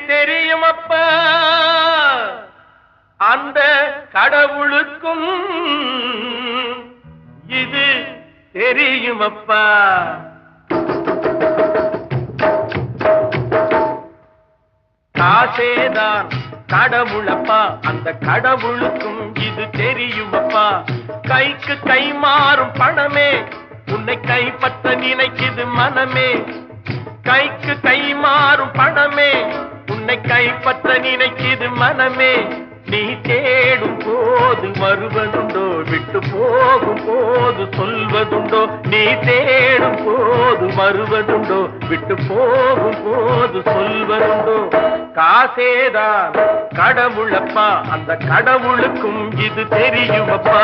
தெரியுமப்பா அந்த கடவுளுக்கும் இது தெரியுமப்பா காசேதான் கடவுளப்பா அந்த கடவுளுக்கும் இது தெரியுமப்பா கைக்கு கை மாறும் பணமே உன்னை கைப்பற்ற நினைக்குது மனமே கைக்கு கை மாறும் பணமே உன்னை கைப்பற்ற நினைக்குது மனமே நீ தேடும் போது வருவதுண்டோ விட்டு போகும் போது சொல்வதுண்டோ நீ தேடும் போது வருவதுண்டோ விட்டு போகும் போது சொல்வதுண்டோ காசேதான் கடவுளப்பா அந்த கடவுளுக்கும் இது தெரியுமப்பா